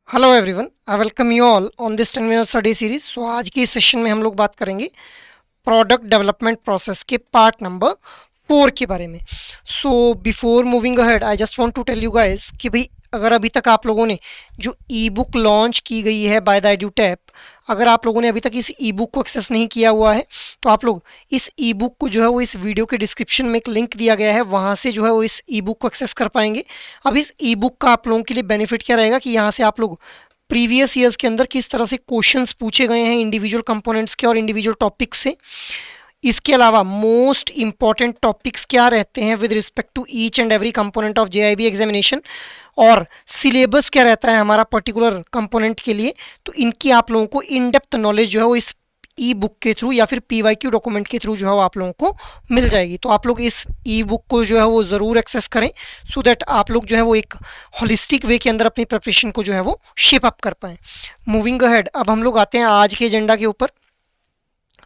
Hello everyone, I welcome you all on this 10 minute study series. So आज की इस session में हम लोग बात करेंगे प्रोडक्ट डेवलपमेंट प्रोसेस के पार्ट नंबर 4 के बारे में। So before moving ahead I just want to tell you guys कि भाई अगर अभी तक आप लोगों ने जो ई बुक लॉन्च की गई है बाय द एड्यूटैप, अगर आप लोगों ने अभी तक इस ई बुक को एक्सेस नहीं किया हुआ है तो आप लोग इस ई बुक को जो है वो इस वीडियो के डिस्क्रिप्शन में एक लिंक दिया गया है, वहाँ से जो है वो इस ई बुक को एक्सेस कर पाएंगे। अब इस ई बुक का आप लोगों के लिए बेनिफिट क्या रहेगा कि यहाँ से आप लोग प्रीवियस ईयर्स के अंदर किस तरह से क्वेश्चंस पूछे गए हैं इंडिविजुअल कंपोनेंट्स के और इंडिविजुअल टॉपिक्स से, इसके अलावा मोस्ट इंपॉर्टेंट टॉपिक्स क्या रहते हैं with respect to each and every component of JIB examination, और सिलेबस क्या रहता है हमारा पर्टिकुलर कंपोनेंट के लिए। तो इनकी आप लोगों को इन डेप्थ नॉलेज जो है वो इस ई बुक के थ्रू या फिर पीवाईक्यू डॉक्यूमेंट के थ्रू जो है वो आप लोगों को मिल जाएगी। तो आप लोग इस ई बुक को जो है वो ज़रूर एक्सेस करें सो दैट आप लोग जो है वो एक होलिस्टिक वे के अंदर अपनी प्रिपरेशन को जो है वो शेप अप कर पाएँ। मूविंग अहेड, अब हम लोग आते हैं आज के एजेंडा के ऊपर।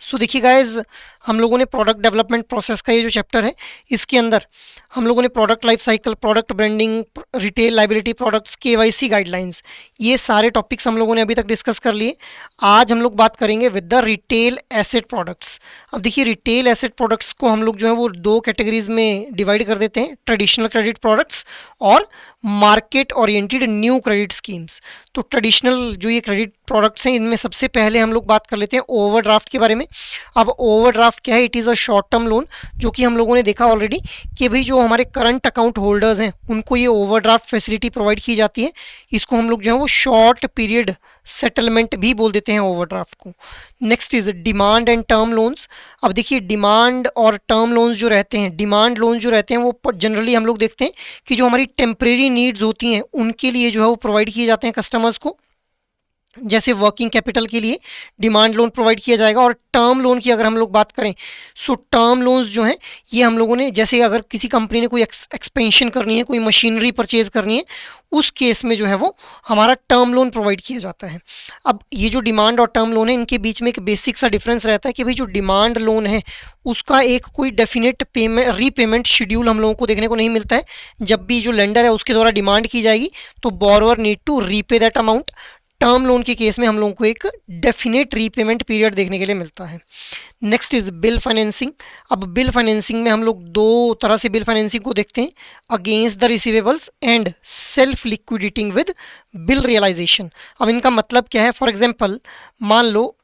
सो देखिए गाइज, हम लोगों ने प्रोडक्ट डेवलपमेंट प्रोसेस का ये जो चैप्टर है इसके अंदर हम लोगों ने product life cycle, product branding, retail liability products, KYC guidelines, ये सारे टॉपिक्स हम लोगों ने अभी तक डिस्कस कर लिए। आज हम लोग बात करेंगे with the retail asset products. अब देखिए रिटेल एसेट प्रोडक्ट्स को हम लोग जो है वो दो कैटेगरीज में डिवाइड कर देते हैं, ट्रेडिशनल क्रेडिट प्रोडक्ट्स और market oriented new credit schemes. तो ट्रेडिशनल जो ये क्रेडिट प्रोडक्ट्स हैं इनमें सबसे पहले हम लोग बात कर लेते हैं ओवरड्राफ्ट के बारे में। अब ओवरड्राफ्ट क्या है? It is a short term loan, जो कि हम लोगों ने देखा ऑलरेडी कि भाई जो हमारे करंट अकाउंट होल्डर्स हैं उनको ये ओवरड्राफ्ट फैसिलिटी प्रोवाइड की जाती है। इसको हम लोग जो है वो शॉर्ट पीरियड सेटलमेंट भी बोल देते हैं ओवरड्राफ्ट को। Next is demand and term loans. अब देखिए डिमांड और टर्म लोन्स जो रहते हैं, डिमांड लोन जो रहते हैं वो जनरली हम लोग देखते हैं कि जो हमारी टेम्परेरी नीड्स होती हैं उनके लिए जो है वो प्रोवाइड किए जाते हैं कस्टमर्स को। जैसे वर्किंग कैपिटल के लिए डिमांड लोन प्रोवाइड किया जाएगा। और टर्म लोन की अगर हम लोग बात करें सो टर्म लोन्स जो हैं ये हम लोगों ने, जैसे अगर किसी कंपनी ने कोई एक्सपेंशन करनी है, कोई मशीनरी परचेज करनी है, उस केस में जो है वो हमारा टर्म लोन प्रोवाइड किया जाता है। अब ये जो डिमांड और टर्म लोन है इनके बीच में एक बेसिक सा डिफरेंस रहता है कि भाई जो डिमांड लोन है उसका एक कोई डेफिनेट पेमेंट रीपेमेंट शेड्यूल हम लोगों को देखने को नहीं मिलता है। जब भी जो लेंडर है उसके द्वारा डिमांड की जाएगी तो borrower need to repay that amount. Term loan के केस में हम लोगों को एक डेफिनेट रीपेमेंट पीरियड देखने के लिए मिलता है। Next is bill financing. अब बिल फाइनेंसिंग में हम लोग दो तरह से बिल फाइनेंसिंग को देखते हैं, against the receivables and self liquidating with bill realisation. अब इनका मतलब क्या है? फॉर एग्जांपल मान लो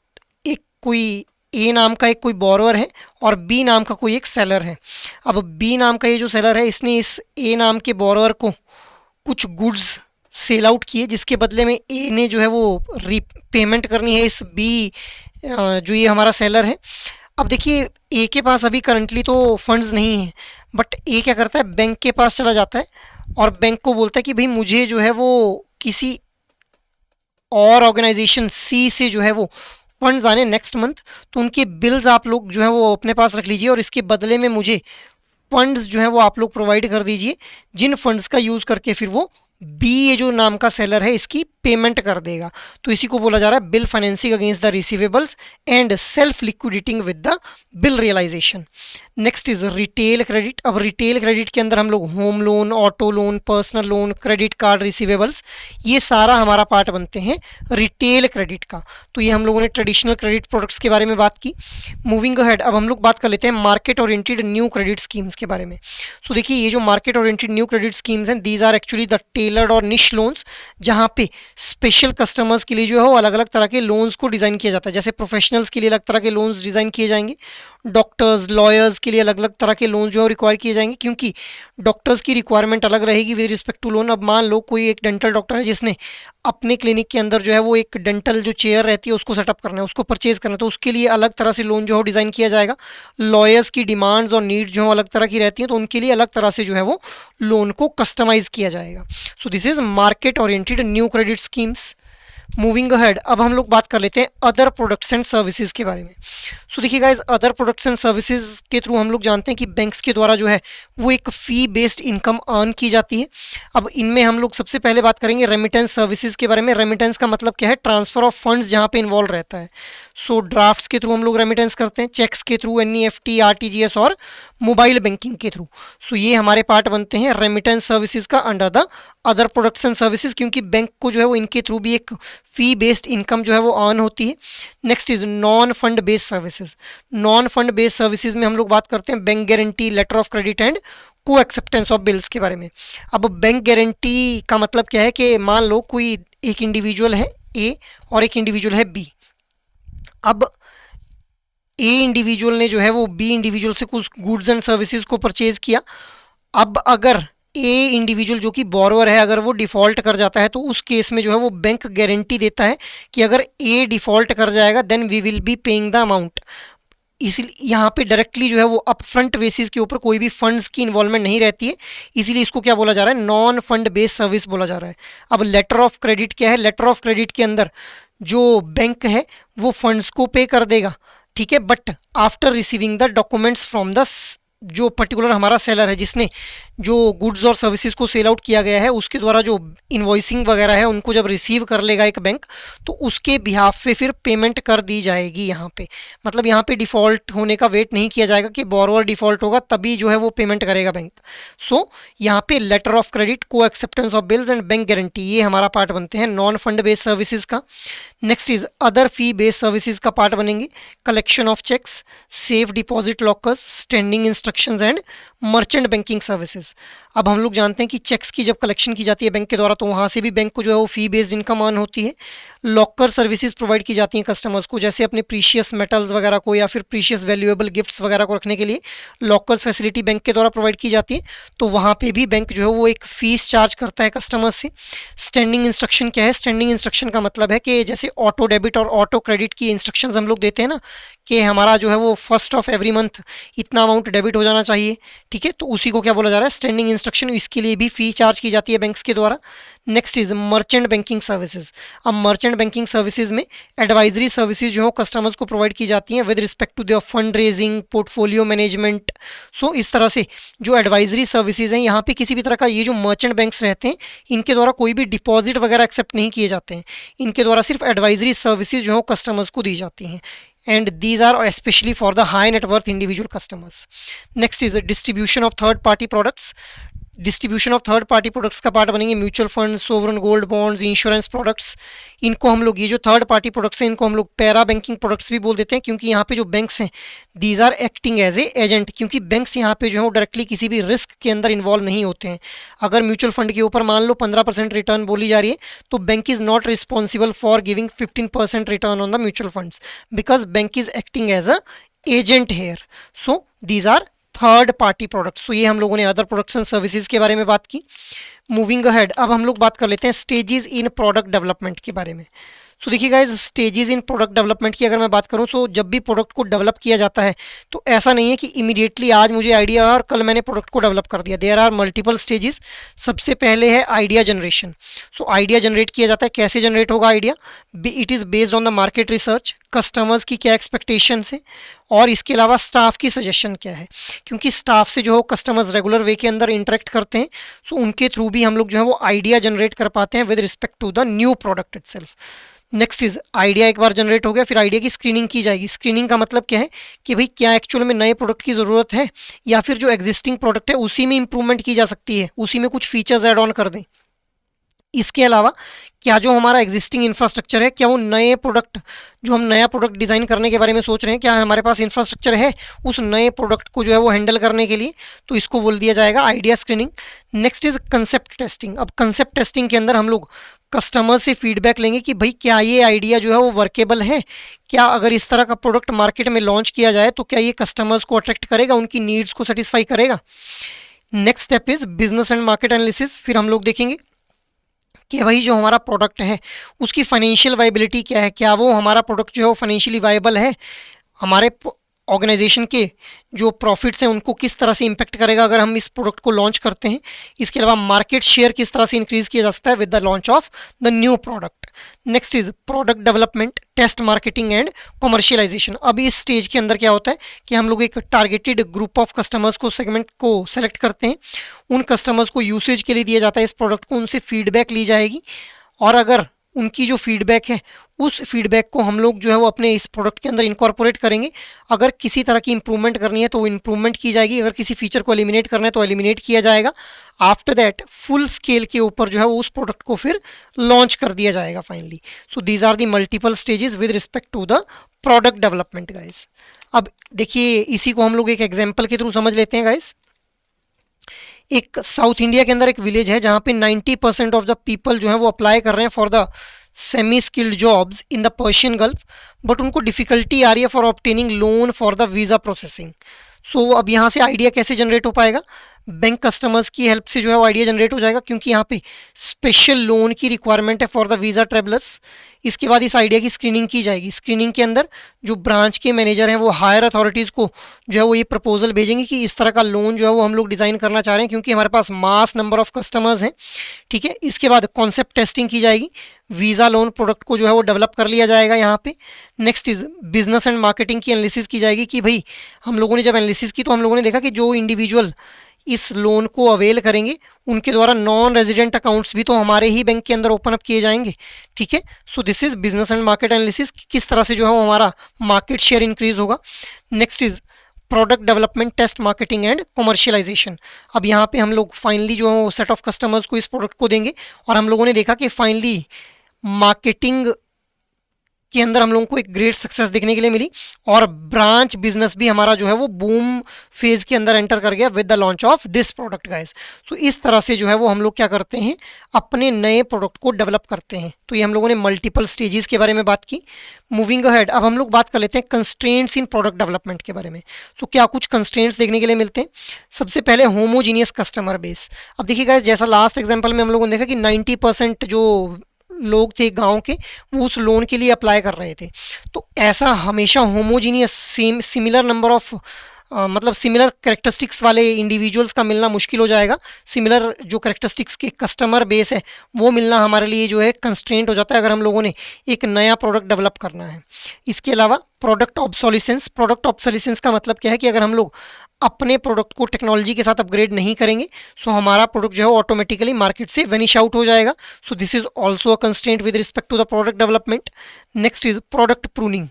एक कोई ए नाम का एक कोई बोरोवर है और बी नाम का कोई एक सेलर है। अब बी नाम का ये जो सेलर है इसने इस ए नाम के बोरोवर को कुछ गुड्स सेल आउट किए, जिसके बदले में ए ने जो है वो रीपेमेंट करनी है इस बी जो ये हमारा सेलर है। अब देखिए ए के पास अभी करंटली तो फंड्स नहीं है, बट ए क्या करता है, बैंक के पास चला जाता है और बैंक को बोलता है कि भाई मुझे जो है वो किसी और ऑर्गेनाइजेशन सी से जो है वो फंड्स आने नेक्स्ट मंथ, तो उनके बिल्स आप लोग जो है वो अपने पास रख लीजिए और इसके बदले में मुझे फंड्स जो है वो आप लोग प्रोवाइड कर दीजिए, जिन फंड्स का यूज़ करके फिर वो बी ये जो नाम का सेलर है इसकी पेमेंट कर देगा। तो इसी को बोला जा रहा है bill financing against the receivables and self liquidating with the bill realisation. Next is retail credit. अब रिटेल क्रेडिट के अंदर हम लोग home loan, auto loan, personal loan, credit card receivables, ये सारा हमारा पार्ट बनते हैं रिटेल क्रेडिट का। तो ये हम लोगों ने ट्रेडिशनल क्रेडिट प्रोडक्ट्स के बारे में बात की। मूविंग अहेड, अब हम लोग बात कर लेते हैं market oriented new credit schemes के बारे में। सो देखिए ये जो market oriented new credit schemes हैं these are actually the tailored और निश लोन्स, जहाँ पे स्पेशल कस्टमर्स के लिए जो है वो अलग अलग तरह के लोन्स को डिज़ाइन किया जाता है। जैसे प्रोफेशनल्स के लिए अलग तरह के लोन्स डिज़ाइन किए जाएंगे, डॉक्टर्स, लॉयर्स के लिए अलग अलग तरह के लोन जो है रिक्वायर किए जाएंगे, क्योंकि डॉक्टर्स की रिक्वायरमेंट अलग रहेगी विद रिस्पेक्ट टू लोन। अब मान लो कोई एक डेंटल डॉक्टर है जिसने अपने क्लिनिक के अंदर जो है वो एक डेंटल जो चेयर रहती है उसको सेटअप करना है, उसको परचेज करना है, तो उसके लिए अलग तरह से लोन जो है डिज़ाइन किया जाएगा। लॉयर्स की डिमांड्स और नीड्स जो है अलग तरह की रहती हैं, तो उनके लिए अलग तरह से जो है वो लोन को कस्टमाइज़ किया जाएगा। So this is market oriented new credit schemes. Moving ahead, अब हम लोग बात कर लेते हैं अदर प्रोडक्ट्स एंड सर्विसेज के बारे में। सो देखिए guys, other products and services के थ्रू हम लोग जानते हैं कि बैंक्स के द्वारा जो है वो एक फ़ी बेस्ड इनकम अर्न की जाती है। अब इनमें हम लोग सबसे पहले बात करेंगे रेमिटेंस सर्विसेज के बारे में। रेमिटेंस का मतलब क्या है? ट्रांसफर ऑफ फंड्स जहाँ पे इन्वॉल्व रहता है। सो ड्राफ्ट्स के थ्रू हम लोग रेमिटेंस करते हैं, चेक्स के थ्रू, एनईएफटी, आरटीजीएस और मोबाइल बैंकिंग के थ्रू। सो ये हमारे पार्ट बनते हैं रेमिटेंस सर्विसेज का under the other products and services, क्योंकि बैंक को जो है वो इनके थ्रू भी एक फी बेस्ड इनकम जो है वो अर्न होती है। Next is non fund based services. Non fund based services में हम लोग बात करते हैं bank guarantee, letter of credit and co acceptance of bills के बारे में। अब बैंक गारंटी का मतलब क्या है कि मान लो कोई एक इंडिविजुअल है ए और एक इंडिविजुअल है बी। अब ए इंडिविजुअल ने जो है वो बी इंडिविजुअल से कुछ गुड्स एंड सर्विसेज को परचेज किया। अब अगर ए इंडिविजुअल जो कि बोरोवर है अगर वो डिफॉल्ट कर जाता है तो उस केस में जो है वो बैंक गारंटी देता है कि अगर ए डिफॉल्ट कर जाएगा then we will be paying the amount. इसलिए यहाँ पे डायरेक्टली जो है वो अप फ्रंट बेसिस के ऊपर कोई भी फंड्स की इन्वॉल्वमेंट नहीं रहती है, इसीलिए इसको क्या बोला जा रहा है, नॉन फंड बेस्ड सर्विस बोला जा रहा है। अब लेटर ऑफ क्रेडिट क्या है, लेटर ऑफ क्रेडिट के अंदर जो बैंक है वो फंड्स को पे कर देगा, ठीक है, but after receiving the documents from the जो पर्टिकुलर हमारा सेलर है जिसने जो गुड्स और सर्विसेज को सेल आउट किया गया है उसके द्वारा जो इनवॉइसिंग वगैरह है उनको जब रिसीव कर लेगा एक बैंक तो उसके बिहाफ पे फिर पेमेंट कर दी जाएगी। यहाँ पे मतलब यहाँ पे डिफ़ॉल्ट होने का वेट नहीं किया जाएगा कि बोरोवर डिफ़ॉल्ट होगा तभी जो है वो पेमेंट करेगा बैंक। सो यहाँ पे letter of credit, co acceptance of bills and bank guarantee ये हमारा पार्ट बनते हैं नॉन फंड बेस्ड सर्विसेज का। Next is other fee based services का पार्ट बनेंगे collection of cheques, safe deposit lockers, standing instructions and merchant banking services. अब हम लोग जानते हैं कि चेक्स की जब कलेक्शन की जाती है बैंक के द्वारा तो वहाँ से भी बैंक को जो है वो फी बेस्ड इनकम अर्न होती है। लॉकर सर्विसेज प्रोवाइड की जाती हैं कस्टमर्स को, जैसे अपने प्रीशियस मेटल्स वगैरह को या फिर प्रीशियस वैल्यूएबल गिफ्ट्स वगैरह को रखने के लिए लॉकर्स फैसिलिटी बैंक के द्वारा प्रोवाइड की जाती है, तो वहाँ पे भी बैंक जो है वो एक फ़ीस चार्ज करता है कस्टमर्स से। स्टैंडिंग इंस्ट्रक्शन क्या है, स्टैंडिंग इंस्ट्रक्शन का मतलब है कि जैसे ऑटो डेबिट और ऑटो क्रेडिट की इंस्ट्रक्शंस हम लोग देते हैं ना कि हमारा जो है वो फर्स्ट ऑफ एवरी मंथ इतना अमाउंट डेबिट हो जाना चाहिए, ठीक है, तो उसी को क्या बोला जा रहा है, स्टैंडिंग इंस्ट्रक्शन। इसके लिए भी फ़ी चार्ज की जाती है बैंक्स के द्वारा। Next is merchant banking services. अब मर्चेंट बैंकिंग सर्विसेज में एडवाइजरी सर्विसेज जो है कस्टमर्स को प्रोवाइड की जाती हैं with respect to their fund raising, portfolio management. So इस तरह से जो एडवाइजरी सर्विसेज हैं यहाँ पे किसी भी तरह का ये जो मर्चेंट बैंक्स रहते हैं इनके द्वारा कोई भी डिपॉजिट वगैरह एक्सेप्ट नहीं किए जाते हैं, इनके द्वारा सिर्फ एडवाइजरी सर्विसेज जो है कस्टमर्स को दी जाती हैं and these are especially for the high net worth individual customers. Next is a distribution of third party products. Distribution of third party products का पार्ट बनेंगे mutual fund, sovereign gold bonds, insurance products. इनको हम लोग ये जो third party products हैं इनको हम लोग पैरा बैंकिंग प्रोडक्ट्स भी बोल देते हैं क्योंकि यहाँ पे जो बैंक्स हैं these are acting as a agent, क्योंकि बैंक्स यहाँ पे जो है वो डायरेक्टली किसी भी रिस्क के अंदर इन्वॉल्व नहीं होते हैं। अगर म्यूचुअल फंड के ऊपर मान लो 15% रिटर्न बोली जा रही है तो bank is not responsible for giving 15% return on the mutual funds because bank is acting as a agent here. So these are third party products. तो ये हम लोगों ने अदर प्रोडक्ट्स एंड सर्विसेज के बारे में बात की। मूविंग अहेड अब हम लोग बात कर लेते हैं स्टेजेस इन प्रोडक्ट डेवलपमेंट के बारे में। सो देखिए guys, stages in product development की अगर मैं बात करूं तो जब भी प्रोडक्ट को डेवलप किया जाता है तो ऐसा नहीं है कि इमीडिएटली आज मुझे आइडिया और कल मैंने प्रोडक्ट को डेवलप कर दिया। There are multiple stages. सबसे पहले है idea generation. So idea generate किया जाता है, कैसे जनरेट होगा idea, it is based on the market research, customers की क्या एक्सपेक्टेशन है और इसके अलावा स्टाफ की सजेशन क्या है, क्योंकि स्टाफ से जो हो कस्टमर्स रेगुलर वे के अंदर इंटरेक्ट करते हैं, सो उनके थ्रू भी हम लोग जो है वो आइडिया जनरेट कर पाते हैं with respect to the new product itself. Next is idea एक बार जनरेट हो गया फिर आइडिया की स्क्रीनिंग की जाएगी। स्क्रीनिंग का मतलब क्या है कि भाई क्या एक्चुअल में नए प्रोडक्ट की ज़रूरत है या फिर जो एग्जिस्टिंग प्रोडक्ट है उसी में इंप्रूवमेंट की जा सकती है, उसी में कुछ फीचर्स ऐड ऑन कर दें। इसके अलावा क्या जो हमारा एग्जिस्टिंग इंफ्रास्ट्रक्चर है क्या वो नए प्रोडक्ट जो हम नया प्रोडक्ट डिज़ाइन करने के बारे में सोच रहे हैं क्या हमारे पास इंफ्रास्ट्रक्चर है उस नए प्रोडक्ट को जो है वो हैंडल करने के लिए, तो इसको बोल दिया जाएगा idea screening. Next is concept testing. अब कंसेप्ट टेस्टिंग के अंदर हम लोग कस्टमर से फीडबैक लेंगे कि भाई क्या ये आइडिया जो है वो वर्केबल है, क्या अगर इस तरह का प्रोडक्ट मार्केट में लॉन्च किया जाए तो क्या ये कस्टमर्स को अट्रैक्ट करेगा, उनकी नीड्स को सेटिस्फाई करेगा। Next step is business and market analysis. फिर हम लोग देखेंगे कि भाई जो हमारा प्रोडक्ट है उसकी फाइनेंशियल वायबिलिटी क्या है, क्या वो हमारा प्रोडक्ट जो है वो फाइनेंशियली वायबल है, हमारे ऑर्गेनाइजेशन के जो प्रॉफिट्स हैं उनको किस तरह से इम्पेक्ट करेगा अगर हम इस प्रोडक्ट को लॉन्च करते हैं। इसके अलावा मार्केट शेयर किस तरह से इंक्रीज किया जा सकता है with the launch of the new product. Next is product development, test marketing and commercialisation. अब इस स्टेज के अंदर क्या होता है कि हम लोग एक टारगेटेड ग्रुप ऑफ कस्टमर्स को सेगमेंट को सेलेक्ट करते हैं, उन कस्टमर्स को यूसेज के लिए दिया जाता है इस प्रोडक्ट को, उनसे फीडबैक ली जाएगी और अगर उनकी जो फीडबैक है उस फीडबैक को हम लोग जो है वो अपने इस प्रोडक्ट के अंदर इनकॉर्पोरेट करेंगे। अगर किसी तरह की इंप्रूवमेंट करनी है तो वो इंप्रूवमेंट की जाएगी, अगर किसी फीचर को एलिमिनेट करना है तो एलिमिनेट किया जाएगा। आफ्टर दैट फुल स्केल के ऊपर जो है वो उस प्रोडक्ट को फिर लॉन्च कर दिया जाएगा finally. So these are the multiple stages with respect to the product development guys. अब देखिए इसी को हम लोग एक एग्जाम्पल के थ्रू समझ लेते हैं गाइस। एक साउथ इंडिया के अंदर एक विलेज है जहाँ पे 90% ऑफ द पीपल जो है वो अप्लाई कर रहे हैं for the semi skilled jobs in the Persian Gulf, but उनको डिफिकल्टी आ रही है for obtaining loan for the visa processing. So अब यहाँ से आइडिया कैसे जनरेट हो पाएगा? बैंक कस्टमर्स की हेल्प से जो है वो आइडिया जनरेट हो जाएगा, क्योंकि यहाँ पे स्पेशल लोन की रिक्वायरमेंट है फॉर द वीज़ा ट्रेवलर्स। इसके बाद इस आइडिया की स्क्रीनिंग की जाएगी। स्क्रीनिंग के अंदर जो ब्रांच के मैनेजर हैं वो हायर अथॉरिटीज़ को जो है वो ये प्रपोजल भेजेंगे कि इस तरह का लोन जो है वो हम लोग डिज़ाइन करना चाह रहे हैं, क्योंकि हमारे पास मास नंबर ऑफ कस्टमर्स हैं। ठीक है, इसके बाद कॉन्सेप्ट टेस्टिंग की जाएगी। वीज़ा लोन प्रोडक्ट को जो है वो डेवलप कर लिया जाएगा यहाँ पे। Next is business and marketing की एनालिसिस की जाएगी कि भाई हम लोगों ने जब एनालिसिस की तो हम लोगों ने देखा कि जो इंडिविजुअल इस लोन को अवेल करेंगे उनके द्वारा नॉन रेजिडेंट अकाउंट्स भी तो हमारे ही बैंक के अंदर ओपन अप किए जाएंगे। ठीक है, so this is business and market analysis, किस तरह से जो है वो हमारा मार्केट शेयर इंक्रीज होगा। Next is product development, test, marketing and commercialisation. अब यहाँ पे हम लोग फाइनली जो है सेट ऑफ कस्टमर्स को इस प्रोडक्ट को देंगे, और हम लोगों ने देखा कि फाइनली मार्केटिंग के अंदर हम लोगों को एक ग्रेट सक्सेस देखने के लिए मिली, और ब्रांच बिजनेस भी हमारा जो है वो बूम फेज के अंदर एंटर कर गया with the launch of this product guys. So इस तरह से जो है वो हम लोग क्या करते हैं, अपने नए प्रोडक्ट को डेवलप करते हैं। तो ये हम लोगों ने मल्टीपल स्टेजेस के बारे में बात की। मूविंग अहेड, अब हम लोग बात कर लेते हैं कंस्ट्रेंट्स इन प्रोडक्ट डेवलपमेंट के बारे में। सो क्या कुछ कंस्ट्रेंट्स देखने के लिए मिलते हैं? सबसे पहले होमोजीनियस कस्टमर बेस। अब देखिए गाइस, जैसा लास्ट एग्जाम्पल में हम लोगों ने देखा कि 90% जो लोग थे गांव के वो उस लोन के लिए अप्लाई कर रहे थे। तो ऐसा हमेशा homogeneous same similar number of मतलब सिमिलर करेक्टरिस्टिक्स वाले इंडिविजुअल्स का मिलना मुश्किल हो जाएगा। सिमिलर जो करेक्टरिस्टिक्स के कस्टमर बेस है वो मिलना हमारे लिए जो है कंस्ट्रेंट हो जाता है अगर हम लोगों ने एक नया प्रोडक्ट डेवलप करना है। इसके अलावा प्रोडक्ट ऑब्सोलिसेंस। प्रोडक्ट ऑब्सोलिसेंस का मतलब क्या है कि अगर हम लोग अपने प्रोडक्ट को टेक्नोलॉजी के साथ अपग्रेड नहीं करेंगे सो हमारा प्रोडक्ट जो है ऑटोमेटिकली मार्केट से वेनिश आउट हो जाएगा। So this is also a constraint with respect to the product development. Next is product pruning,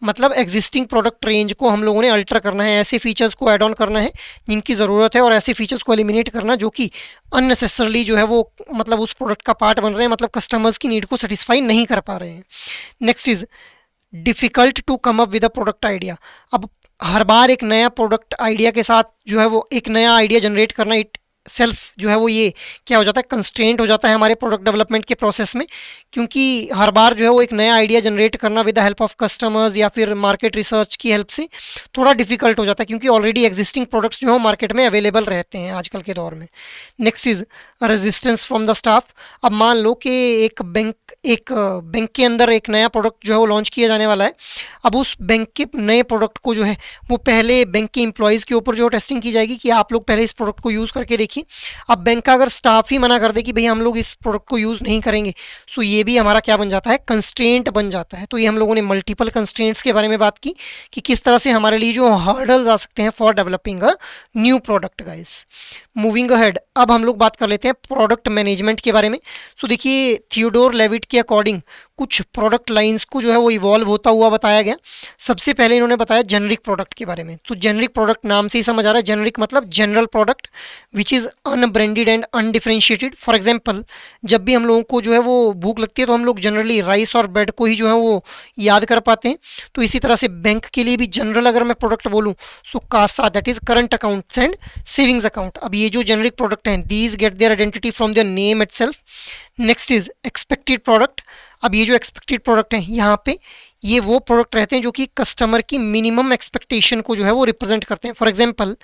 मतलब एग्जिस्टिंग प्रोडक्ट रेंज को हम लोगों ने अल्टर करना है, ऐसे फीचर्स को ऐड ऑन करना है जिनकी ज़रूरत है, और ऐसे फीचर्स को एलिमिनेट करना जो कि अननेसेसरली जो है वो मतलब उस प्रोडक्ट का पार्ट बन रहे हैं, मतलब कस्टमर्स की नीड को सेटिस्फाई नहीं कर पा रहे हैं। Next is difficult to come up with a product idea. अब हर बार एक नया प्रोडक्ट आइडिया के साथ जो है वो एक नया आइडिया जनरेट करना इट सेल्फ जो है वो ये क्या हो जाता है, कंस्ट्रेंट हो जाता है हमारे प्रोडक्ट डेवलपमेंट के प्रोसेस में, क्योंकि हर बार जो है वो एक नया आइडिया जनरेट करना with the help of customers या फिर मार्केट रिसर्च की हेल्प से थोड़ा डिफिकल्ट हो जाता है, क्योंकि ऑलरेडी एग्जिस्टिंग प्रोडक्ट्स जो है मार्केट में अवेलेबल रहते हैं आजकल के दौर में। Next is resistance from the staff. अब मान लो कि एक बैंक के अंदर एक नया प्रोडक्ट जो है वो लॉन्च किया जाने वाला है। अब उस बैंक के नए प्रोडक्ट को जो है वो पहले बैंक के एम्प्लॉयज़ के ऊपर जो टेस्टिंग की जाएगी कि आप लोग पहले इस प्रोडक्ट को यूज़ करके देखिए। अब बैंक का अगर स्टाफ ही मना कर दे कि भई हम लोग इस प्रोडक्ट को यूज़ नहीं करेंगे, सो ये भी हमारा क्या बन जाता है, कंस्ट्रेंट बन जाता है। तो ये हम लोगों ने मल्टीपल कंस्ट्रेंट्स के बारे में बात की कि किस तरह से हमारे लिए जो हर्डल्स आ सकते हैं for developing a new product guys. Moving ahead, अब हम लोग बात कर लेते हैं प्रोडक्ट मैनेजमेंट के बारे में। सो देखिए थियोडोर लेविट के अकॉर्डिंग कुछ प्रोडक्ट लाइंस को जो है वो इवॉल्व होता हुआ बताया गया। सबसे पहले इन्होंने बताया जेनरिक प्रोडक्ट के बारे में। तो जेनरिक प्रोडक्ट नाम से ही समझ आ रहा है, जेनरिक मतलब general product which is unbranded and undifferentiated. For example, जब भी हम लोगों को जो है वो भूख लगती है तो हम लोग जनरली राइस और ब्रेड को ही जो है वो याद कर पाते हैं। तो इसी तरह से बैंक के लिए भी जनरल अगर मैं प्रोडक्ट बोलूँ so CASA, that is current accounts and savings account. अब ये जो जेनरिक प्रोडक्ट हैं these get their identity from their name itself. Next is expected product. अब ये जो एक्सपेक्टेड प्रोडक्ट है यहाँ पे ये वो प्रोडक्ट रहते हैं जो कि कस्टमर की मिनिमम एक्सपेक्टेशन को जो है वो रिप्रेजेंट करते हैं। फॉर एग्जांपल,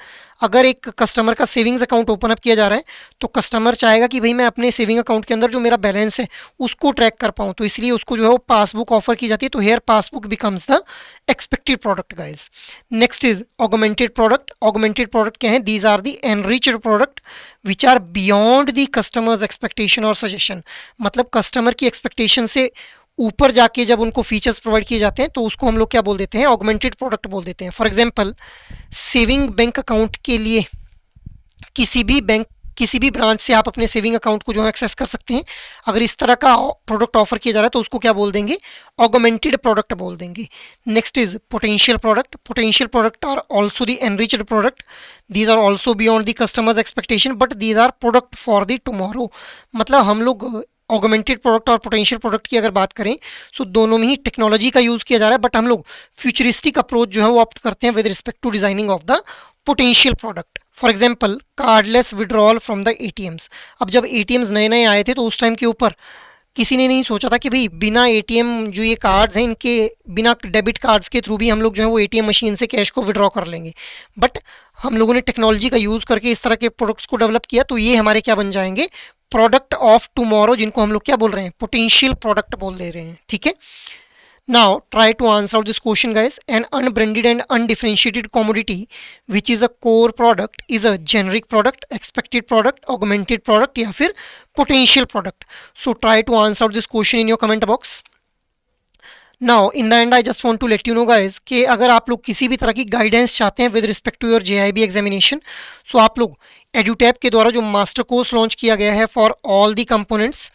अगर एक कस्टमर का सेविंग्स अकाउंट ओपन अप किया जा रहा है तो कस्टमर चाहेगा कि भाई मैं अपने सेविंग अकाउंट के अंदर जो मेरा बैलेंस है उसको ट्रैक कर पाऊँ, तो इसलिए उसको जो है वो पासबुक ऑफर की जाती है। तो here passbook becomes the expected product guys. Next is augmented product. Augmented product क्या है, these are the enriched product which are beyond the customers expectation और सजेशन। मतलब कस्टमर की एक्सपेक्टेशन से ऊपर जाके जब उनको फीचर्स प्रोवाइड किए जाते हैं तो उसको हम लोग क्या बोल देते हैं, ऑगमेंटेड प्रोडक्ट बोल देते हैं। For example, saving bank account के लिए किसी भी बैंक किसी भी ब्रांच से आप अपने सेविंग अकाउंट को जो है एक्सेस कर सकते हैं। अगर इस तरह का प्रोडक्ट ऑफर किया जा रहा है तो उसको क्या बोल देंगे, ऑगमेंटेड प्रोडक्ट बोल देंगे। Next is potential product. Potential product are also the enriched product, these are also beyond the customers expectation but these are product for the tomorrow. मतलब हम लोग ऑगमेंटेड प्रोडक्ट और पोटेंशियल प्रोडक्ट की अगर बात करें सो दोनों में ही टेक्नोलॉजी का यूज़ किया जा रहा है, बट हम लोग फ्यूचरिस्टिक अप्रोच जो है वो ऑप्ट करते हैं with respect to designing of the potential product. For example cardless withdrawal from the ATMs. अब जब एटीएम्स नए नए आए थे तो उस टाइम के ऊपर किसी ने नहीं सोचा था कि भाई बिना एटीएम जो ये कार्ड्स हैं इनके बिना डेबिट कार्ड्स के थ्रू भी हम लोग जो है वो एटीएम मशीन से कैश को विड्रॉ कर लेंगे। बट हम लोगों ने टेक्नोलॉजी का यूज़ करके इस तरह के प्रोडक्ट्स को डेवलप किया, तो ये हमारे क्या बन जाएंगे, प्रोडक्ट ऑफ टुमारो, जिनको हम लोग क्या बोल रहे हैं, पोटेंशियल प्रोडक्ट बोल दे रहे हैं। ठीक है, now try to answer out this question guys. An unbranded and undifferentiated commodity which is a core product is a generic product, expected product, augmented product या फिर potential product. So try to answer out this question in your comment box. Now in the end I just want to let you know guys कि अगर आप लोग किसी भी तरह की गाइडेंस चाहते हैं with respect to your JAIIB examination, so आप लोग एडुटैप के द्वारा जो मास्टर कोर्स लॉन्च किया गया है फॉर ऑल दी कंपोनेंट्स,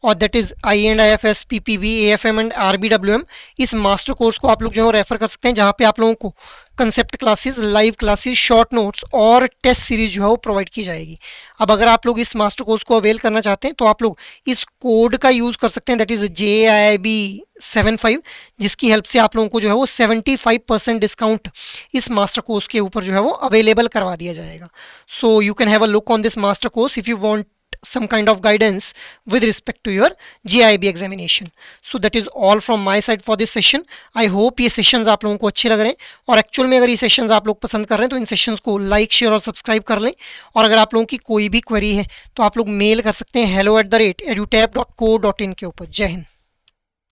और that is IE&IFS, PPB, AFM and RBWM, इस मास्टर कोर्स को आप लोग जो है रेफर कर सकते हैं, जहाँ पे आप लोगों को concept classes, live classes, short notes और टेस्ट सीरीज जो है वो प्रोवाइड की जाएगी। अब अगर आप लोग इस मास्टर कोर्स को अवेल करना चाहते हैं तो आप लोग इस कोड का यूज़ कर सकते हैं, दैट इज JIB75, जिसकी हेल्प से आप लोगों को जो है वो 75% डिस्काउंट इस मास्टर कोर्स के ऊपर जो है वो अवेलेबल करवा दिया जाएगा। So you can have a look on this master course if you want some kind of guidance with respect to your GIB examination. So that is all from my side for this session. I hope ये sessions आप लोगों को अच्छे लग रहे हैं, और actual में अगर ये सेशंस आप लोग पसंद कर रहे हैं तो इन सेशंस को लाइक, शेयर और सब्सक्राइब कर लें। और अगर आप लोगों की कोई भी क्वेरी है तो आप लोग मेल कर सकते हैं hello@edutap.co.in के ऊपर। जय हिंद।